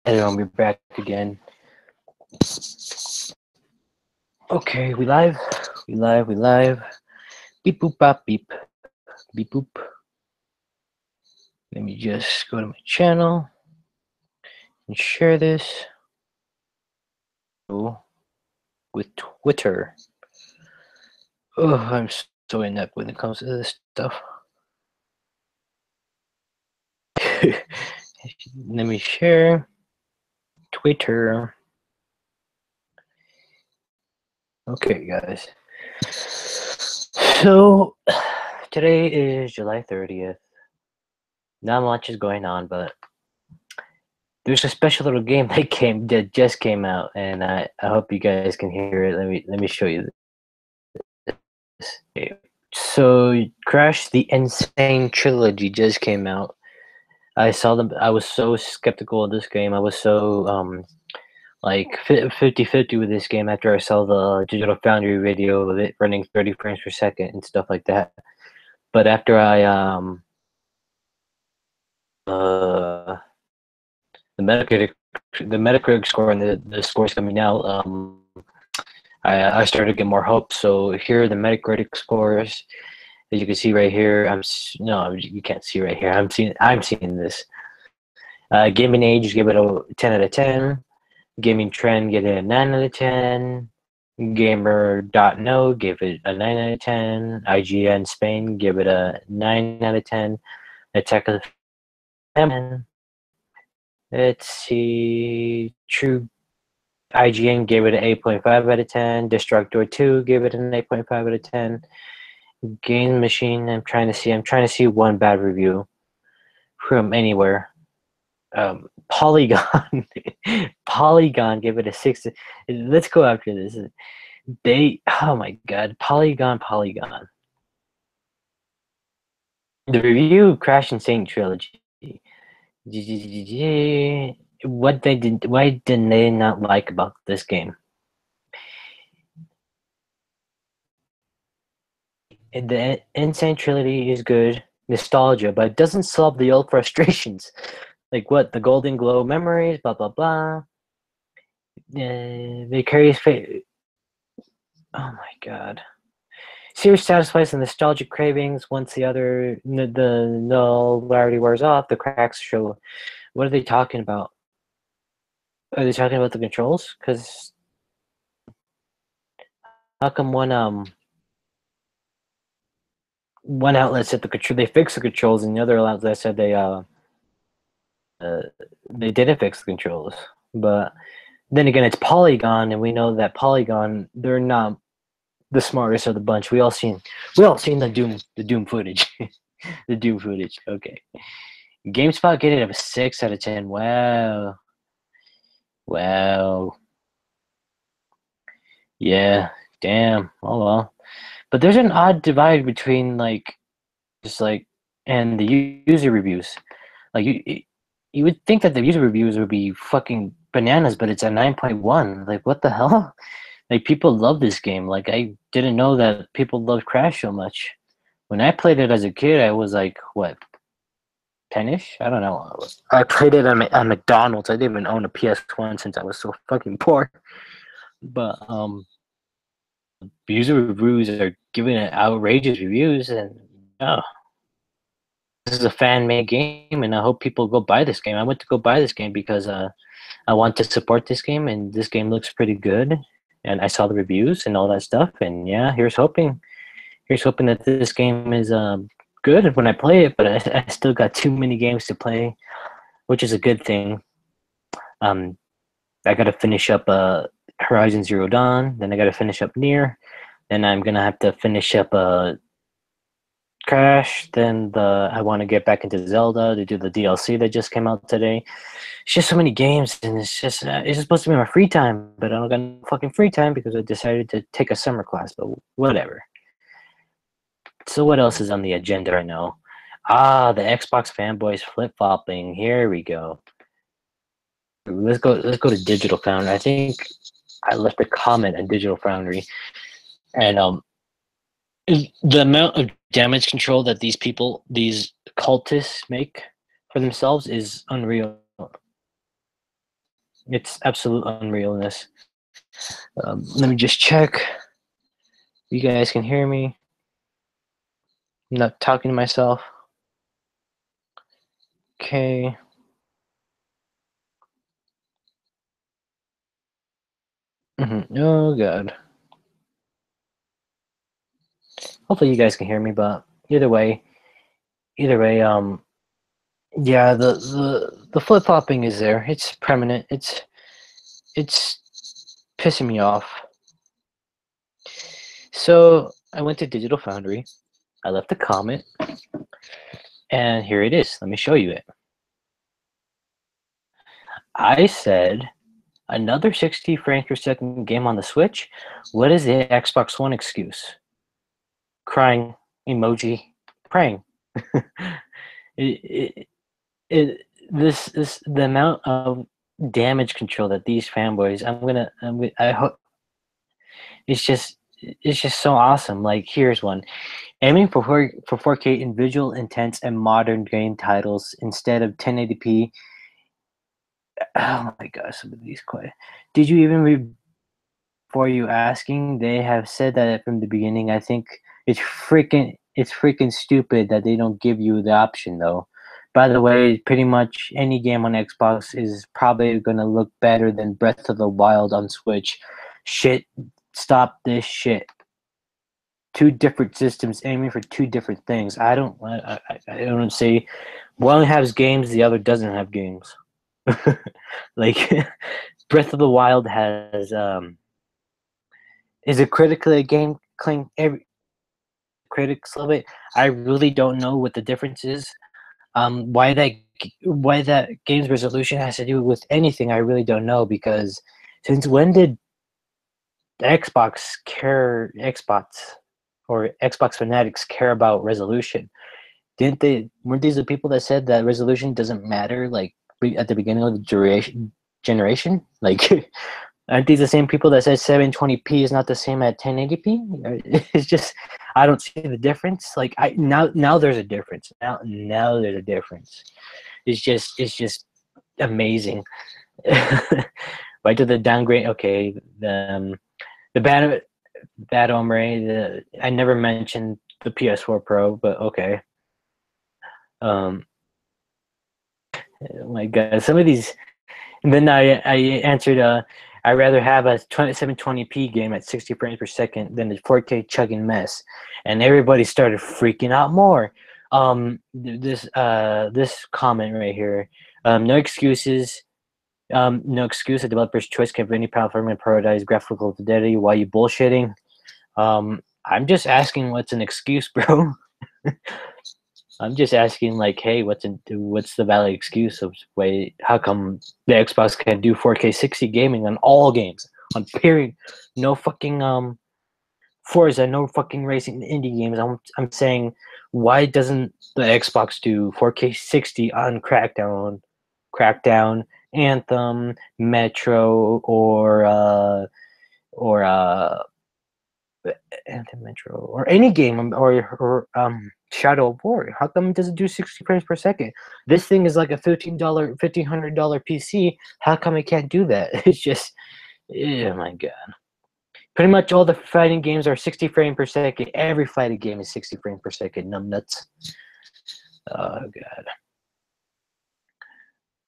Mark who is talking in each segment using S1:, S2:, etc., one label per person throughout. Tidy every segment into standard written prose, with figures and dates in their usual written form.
S1: And we're back again. Okay, we live. We live. Beep boop bop beep. Beep boop. Let me just go to my channel and share this with Twitter. Oh, I'm so inept when it comes to this stuff. Let me share Twitter. Okay, guys. So today is July 30th. Not much is going on, but there's a special little game that just came out, and I hope you guys can hear it. Let me show you this. Okay. So Crash the Insane Trilogy just came out. I saw them. I was so skeptical of this game. I was so like 50-50 with this game after I saw the Digital Foundry video of it running 30 frames per second and stuff like that. But after I the Metacritic score and the scores coming out, I started to get more hope. So here are the Metacritic scores. As you can see right here, no, you can't see right here. I'm seeing this. Gaming Age, give it a 10 out of 10. Gaming Trend, give it a 9 out of 10. Gamer.no, give it a 9 out of 10. IGN Spain, give it a 9 out of 10. Attack of the Famine. Let's see. True IGN gave it an 8.5 out of 10. Destructor 2 gave it an 8.5 out of 10. Game Machine, I'm trying to see one bad review from anywhere. Polygon Polygon gave it a 6. Let's go after this. Oh my god, Polygon. The review Crash and Saint Trilogy. Why didn't they not like about this game? The Insane Trilogy is good, nostalgia, but it doesn't solve the old frustrations. Like what? The Golden Glow memories, blah blah blah. Vicarious fate. Oh my god. Series satisfies the nostalgic cravings. Once the novelty wears off, the cracks show. What are they talking about? Are they talking about the controls? Because how come one outlet said they fixed the controls, and the other outlet said they didn't fix the controls? But then again, it's Polygon, and we know that Polygon, they're not the smartest of the bunch. We all seen the Doom footage. The Doom footage. Okay. GameSpot gave it a 6 out of 10. Wow. Yeah. Damn. Oh well. But there's an odd divide between and the user reviews. Like you would think that the user reviews would be fucking bananas, but it's a 9.1. Like what the hell? Like people love this game. Like I didn't know that people love Crash so much. When I played it as a kid, I was like, what, 10ish? I don't know. I played it on McDonald's. I didn't even own a PS1 since I was so fucking poor. But user reviews are giving it outrageous reviews, and oh, this is a fan-made game, and I hope people go buy this game. I went to go buy this game because I want to support this game, and this game looks pretty good. And I saw the reviews and all that stuff, and yeah, here's hoping that this game is good when I play it. But I still got too many games to play, which is a good thing. I got to finish up Horizon Zero Dawn, then I got to finish up Nier, then I'm gonna have to finish up Crash. Then I want to get back into Zelda to do the DLC that just came out today. It's just so many games, and it's just supposed to be my free time, but I don't got no fucking free time because I decided to take a summer class. But whatever. So what else is on the agenda right now? The Xbox fanboys flip flopping. Here we go. Let's go to Digital Foundry. I think I left a comment on Digital Foundry, and the amount of damage control that these cultists make for themselves is unreal. It's absolute unrealness. Let me just check. You guys can hear me. I'm not talking to myself. Okay. Oh god. Hopefully you guys can hear me, but either way, yeah, the flip flopping is there. It's permanent. It's pissing me off. So I went to Digital Foundry. I left a comment, and here it is. Let me show you it. I said another 60 frames per second game on the Switch. What is the Xbox One excuse? Crying emoji, praying. it, it, this is the amount of damage control that these fanboys. I hope it's just so awesome. Like here's one. Aiming for 4K in visual intense and modern game titles instead of 1080p. Oh my gosh, some of these quiet. Did you even read before you asking? They have said that from the beginning. I think it's freaking stupid that they don't give you the option though. By the way, pretty much any game on Xbox is probably gonna look better than Breath of the Wild on Switch. Shit, stop this shit. Two different systems aiming for two different things. I don't say one has games, the other doesn't have games. Like Breath of the Wild has is it critically a game claim every critics love it. I really don't know what the difference is. Why that game's resolution has to do with anything, I really don't know because since when did Xbox or Xbox fanatics care about resolution? Didn't they? Weren't these the people that said that resolution doesn't matter? Like at the beginning of the generation, like aren't these the same people that said 720p is not the same at 1080p? It's just I don't see the difference. Like now there's a difference. Now there's a difference. It's just amazing. Why did the downgrade? Okay, the bad Ombre. I never mentioned the PS4 Pro, but okay. Um, oh my God, some of these. And then I answered. I'd rather have a 720p game at 60 frames per second than a 4K chugging mess, and everybody started freaking out more. This comment right here. No excuses. No excuse. A developer's choice can be any platform and prioritize graphical fidelity. Why you bullshitting? I'm just asking what's an excuse, bro. I'm just asking, like, hey, what's the valid excuse of way? How come the Xbox can do 4K 60 gaming on all games on period? No fucking Forza, no fucking racing indie games. I'm saying, why doesn't the Xbox do 4K 60 on Crackdown, Anthem, Metro, or Anthem Metro or any game or Shadow of War. How come it doesn't do 60 frames per second? This thing is like a $1,500 PC. How come it can't do that? It's just, oh my god. Pretty much all the fighting games are 60 frames per second. Every fighting game is 60 frames per second. Numbnuts. Oh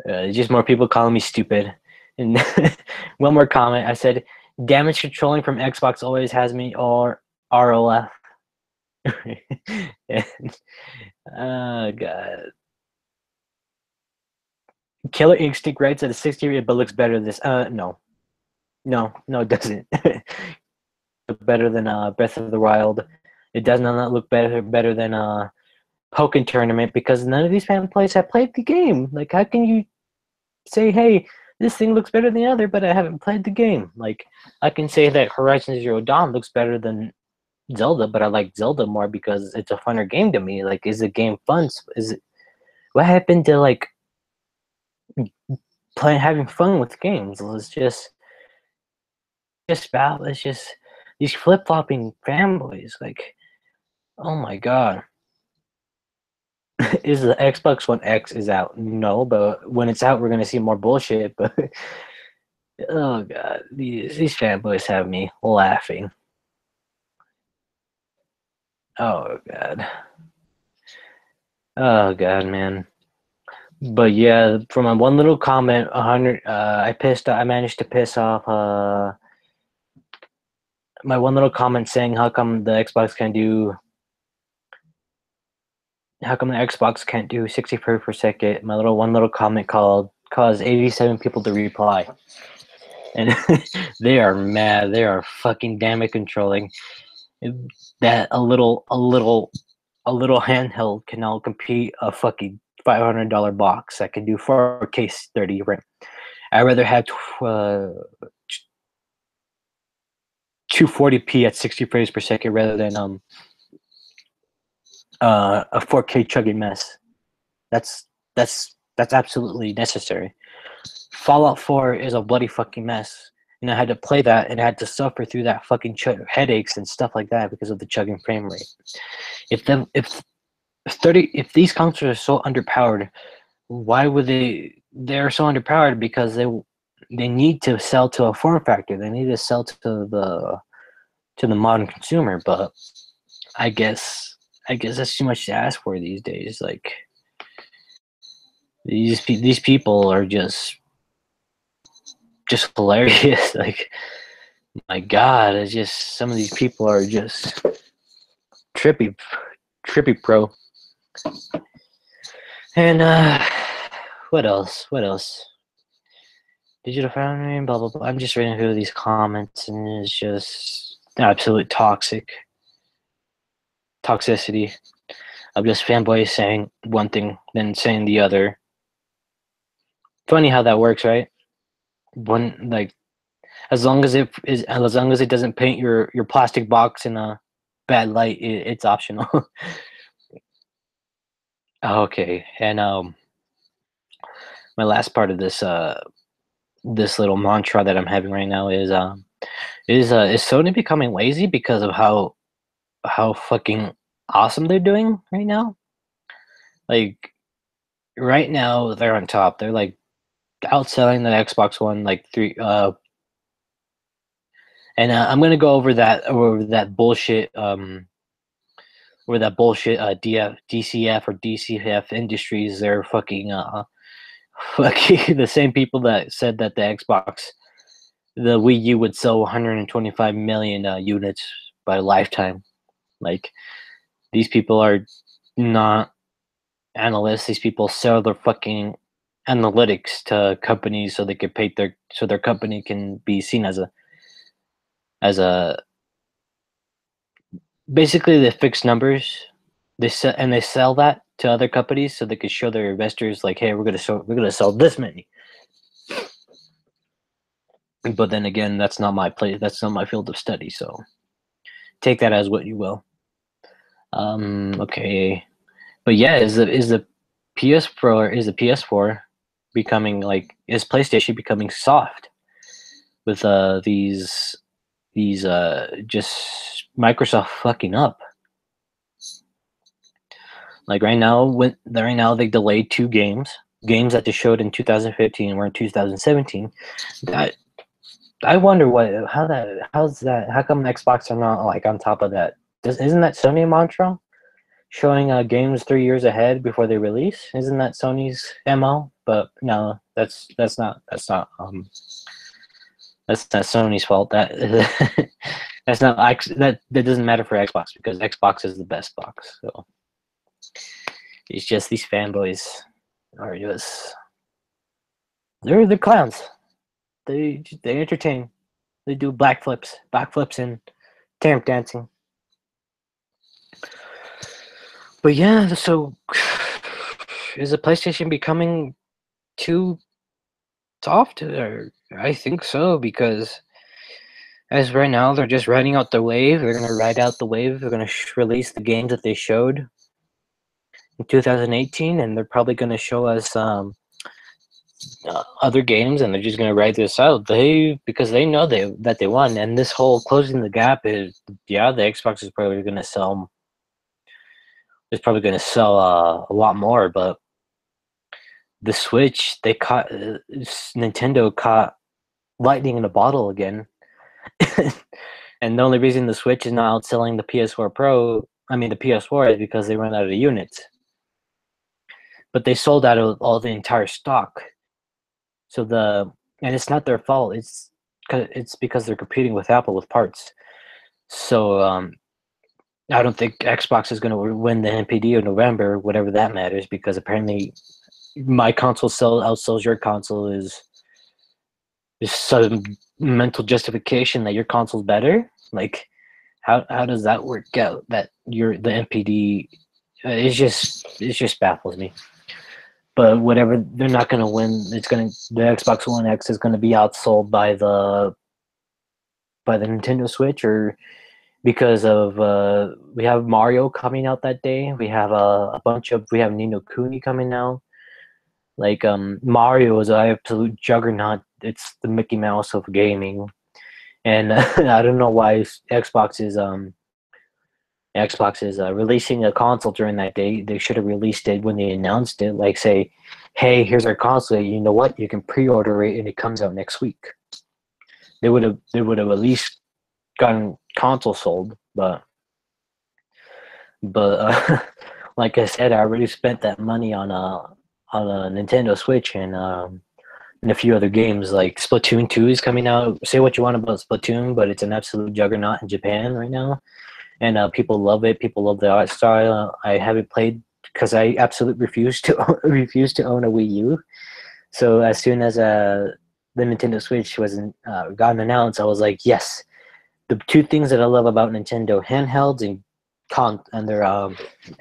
S1: god. Just more people calling me stupid. And one more comment. I said, damage controlling from Xbox always has me or ROF. Oh god. Killer Instinct writes at a 60 but looks better than this. No. No, it doesn't. Better than Breath of the Wild. It does not look better than Pokken Tournament because none of these fan players have played the game. Like how can you say, hey, this thing looks better than the other, but I haven't played the game? Like I can say that Horizon Zero Dawn looks better than Zelda, but I like Zelda more because it's a funner game to me. Like, is the game fun? Is it what happened to like playing having fun with games? It's just bad. It's just these flip flopping fanboys. Like, oh my god, is the Xbox One X is out? No, but when it's out, we're gonna see more bullshit. But Oh god, these fanboys have me laughing. Oh god. Oh god, man. But yeah, from my one little comment, 100. I managed to piss off my one little comment saying how come the Xbox can't do 60 frames per second. My little one little comment caused 87 people to reply, and they are mad. They are fucking damage controlling that a little handheld can now compete a fucking $500 box that can do 4K 30 frame. I'd rather have 240p at 60 frames per second rather than a 4K chugging mess. That's that's absolutely necessary. Fallout 4 is a bloody fucking mess, and I had to play that and I had to suffer through that fucking headaches and stuff like that because of the chugging frame rate. If these consoles are so underpowered, why would they're so underpowered because they need to sell to a form factor. They need to sell to the modern consumer, but I guess that's too much to ask for these days. Like these people are just hilarious. Like my God, it's just some of these people are just trippy, trippy pro. And what else? What else? Digital foundry, blah blah blah. I'm just reading through these comments, and it's just absolute toxicity of just fanboys saying one thing, then saying the other. Funny how that works, right? One like as long as it doesn't paint your plastic box in a bad light, it's optional. Okay, and my last part of this little mantra that I'm having right now is Sony becoming lazy because of how fucking awesome they're doing right now? Like right now they're on top. They're like outselling the Xbox One like three and I'm gonna go over that bullshit DCF or DCF Industries. They're fucking fucking the same people that said that the Wii U would sell 125 million units by lifetime. Like these people are not analysts. These people sell their fucking analytics to companies so they could pay their company can be seen as a basically they fix numbers. They sell that to other companies so they could show their investors like, hey, we're gonna sell this many. But then again, that's not my place. That's not my field of study. So take that as what you will. Okay, but yeah, is the the PS4 becoming like is PlayStation becoming soft with these just Microsoft fucking up. Like right now they delayed two games that they showed in 2015 were in 2017. That I wonder how's that how come Xbox are not like on top of that? Isn't that Sony mantra? Showing games 3 years ahead before they release. Isn't that Sony's MO? But no, that's not Sony's fault. That's not that doesn't matter for Xbox because Xbox is the best box. So it's just these fanboys are just they're clowns. They entertain. They do backflips and tramp dancing. But yeah, so is the PlayStation becoming too soft? Or I think so because as right now they're just riding out the wave. They're gonna ride out the wave. They're gonna release the games that they showed in 2018, and they're probably gonna show us other games, and they're just gonna ride this out. Because they know that they won, and this whole closing the gap is yeah, the Xbox is probably gonna sell. Is probably gonna sell a lot more, but the Switch, Nintendo caught lightning in a bottle again. And the only reason the Switch is not outselling the PS4 Pro, I mean the PS4, is because they run out of units. But they sold out of all the entire stock. So and it's not their fault. It's because they're competing with Apple with parts. So I don't think Xbox is going to win the NPD of November, whatever that matters, because apparently my console outsells your console is some mental justification that your console's better. Like, how does that work out? That the NPD, it just baffles me. But whatever, they're not going to win. The Xbox One X is going to be outsold by the Nintendo Switch, or because of we have Mario coming out that day. We have we have Ni no Kuni coming out. Like Mario is an absolute juggernaut. It's the Mickey Mouse of gaming, and I don't know why Xbox is releasing a console during that day. They should have released it when they announced it. Like say, hey, here's our console. You know what? You can pre-order it and it comes out next week. They would have at least gotten console sold, but like I said, I already spent that money on a Nintendo Switch and a few other games. Like Splatoon 2 is coming out. Say what you want about Splatoon, but it's an absolute juggernaut in Japan right now, and people love it. People love the art style. I haven't played because I absolutely refuse to own a Wii U. So as soon as the Nintendo Switch wasn't gotten announced, I was like, yes. The two things that I love about Nintendo: handhelds and their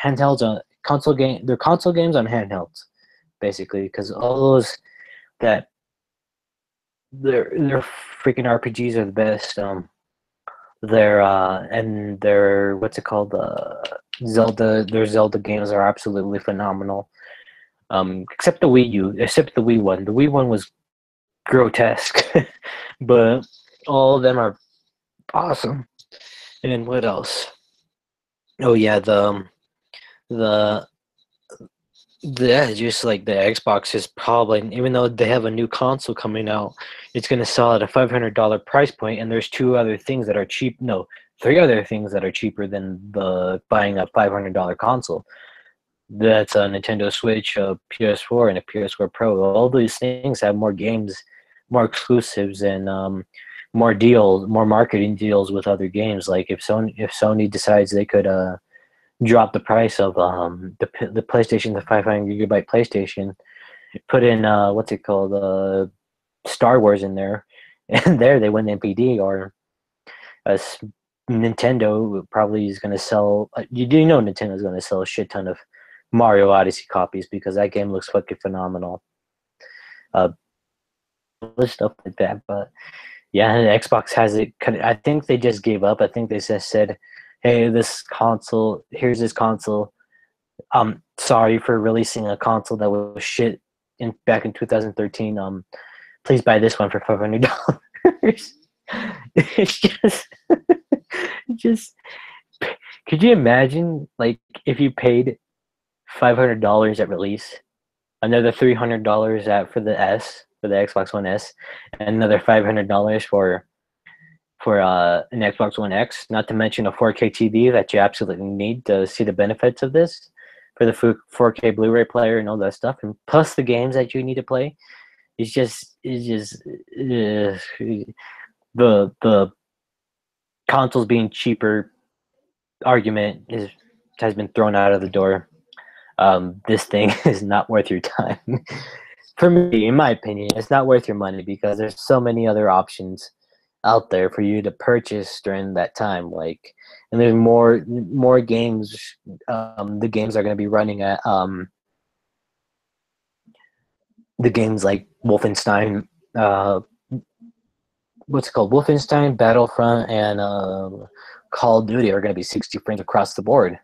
S1: handhelds on console game. Their console games on handhelds, basically, because all those that their freaking RPGs are the best. Their what's it called? Zelda. Their Zelda games are absolutely phenomenal. Except the Wii U, except the Wii one. The Wii one was grotesque, but all of them are awesome. And what else? Oh yeah, just like the Xbox is probably, even though they have a new console coming out, it's gonna sell at a $500 price point, and there's two other things that are cheap. No, three other things that are cheaper than the buying a $500 console. That's a Nintendo Switch, a PS4, and a PS4 Pro. All these things have more games, more exclusives, and more deals, more marketing deals with other games. Like if Sony decides they could drop the price of the PlayStation, the 500 GB PlayStation, put in what's it called, Star Wars in there, and there they win the NPD. Or Nintendo probably is going to sell. You do know Nintendo is going to sell a shit ton of Mario Odyssey copies because that game looks fucking phenomenal. Stuff like that, but yeah, Xbox has it. I think they just gave up. I think they just said, "Hey, here's this console. Sorry for releasing a console that was shit back in 2013. Please buy this one for $500." It's just. Could you imagine, like, if you paid $500 at release, another $300 for the Xbox One S, and another $500 for an Xbox One X, not to mention a 4K TV that you absolutely need to see the benefits of this, for the 4K Blu-ray player and all that stuff, and plus the games that you need to play. It's just the consoles being cheaper argument has been thrown out of the door. This thing is not worth your time. For me, in my opinion, it's not worth your money because there's so many other options out there for you to purchase during that time. Like, and there's more games. The games are going to be running at the games like Wolfenstein. What's it called? Wolfenstein, Battlefront, and Call of Duty are going to be 60 frames across the board.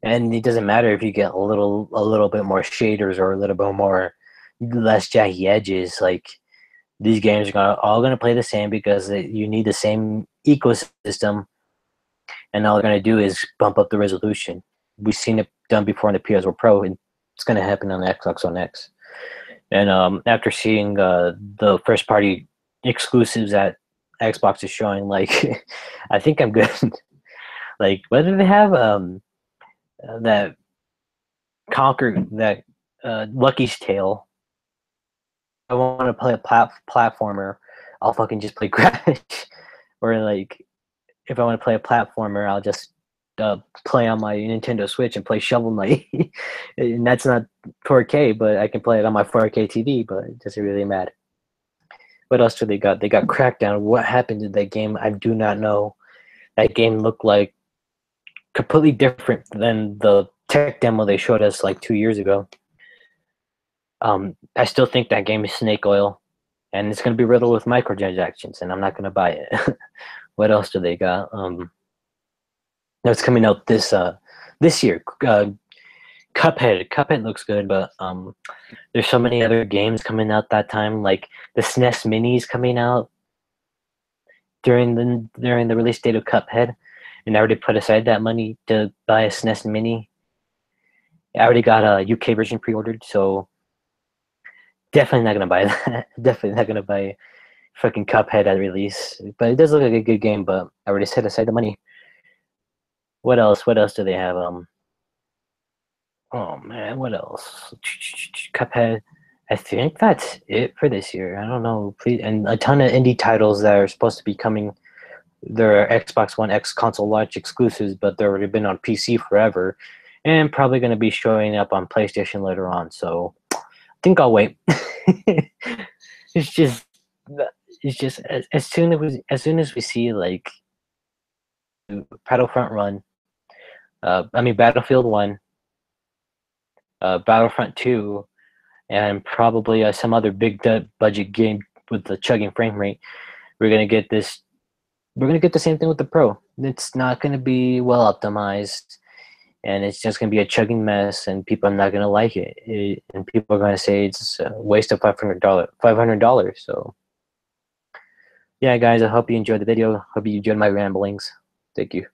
S1: And it doesn't matter if you get a little bit more shaders or a little bit more less jaggy edges. Like, these games are all going to play the same because you need the same ecosystem, and all they're going to do is bump up the resolution. We've seen it done before in the PS4 Pro, and it's going to happen on the Xbox One X. And after seeing the first party exclusives that Xbox is showing. Like, I think I'm good. Like, what do they have? That Conquer that Lucky's Tale. I want to play a platformer. I'll fucking just play Crash. Or like, if I want to play a platformer, I'll just play on my Nintendo Switch and play Shovel Knight. And that's not 4K, but I can play it on my 4K TV. But it doesn't really matter. What else do they got? They got Crackdown. What happened to that game? I do not know. That game looked like completely different than the tech demo they showed us like 2 years ago. I still think that game is snake oil, and it's going to be riddled with microtransactions, and I'm not going to buy it. What else do they got? It's coming out this year. Cuphead. Cuphead looks good, but there's so many other games coming out that time. Like the SNES Mini's coming out during the release date of Cuphead, and I already put aside that money to buy a SNES Mini. I already got a UK version pre-ordered, so definitely not gonna buy that. Definitely not gonna buy fucking Cuphead at release. But it does look like a good game. But I already set aside the money. What else? What else do they have? Oh man, what else? Cuphead. I think that's it for this year. I don't know. Please, and a ton of indie titles that are supposed to be coming. They're Xbox One X console launch exclusives, but they've already been on PC forever, and probably going to be showing up on PlayStation later on. So I think I'll wait. it's just, as soon as we see like Battlefront Run, Battlefield 1, Battlefront 2, and probably some other big budget game with the chugging frame rate, we're gonna get this. We're gonna get the same thing with the Pro. It's not gonna be well optimized, and it's just gonna be a chugging mess, and people are not gonna like it. And people are gonna say it's a waste of $500. So, yeah, guys, I hope you enjoyed the video. Hope you enjoyed my ramblings. Thank you.